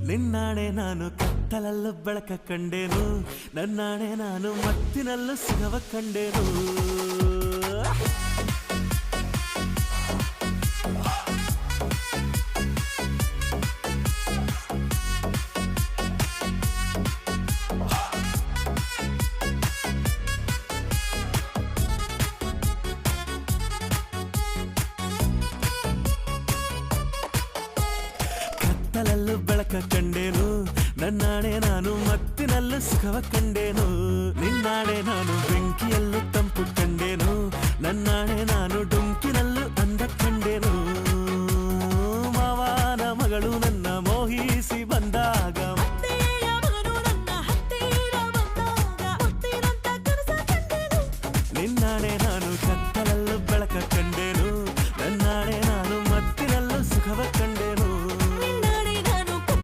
ನಿನ್ನಾಣೆ ನಾನು ಕತ್ತಲಲ್ಲೂ ಬೆಳಕ ಕಂಡೇನು, ನನ್ನಾಣೆ ನಾನು ಮತ್ತಿನಲ್ಲೂ ಸುಖವ ಕಂಡೇನು. ಕತ್ತಲಲ್ಲೂ ಬೆಳಕ ಕಂಡೇನು, ನನ್ನಾಣೆ ನಾನು ಮತ್ತಿನಲ್ಲೂ ಸುಖವ ಕಂಡೇನು. ನಿನ್ನಾಣೆ ನಾನು ಬೆಂಕಿಯಲ್ಲೂ ತಂಪು ಕಂಡೇನು, ನನ್ನಾಣೆ ನಾನು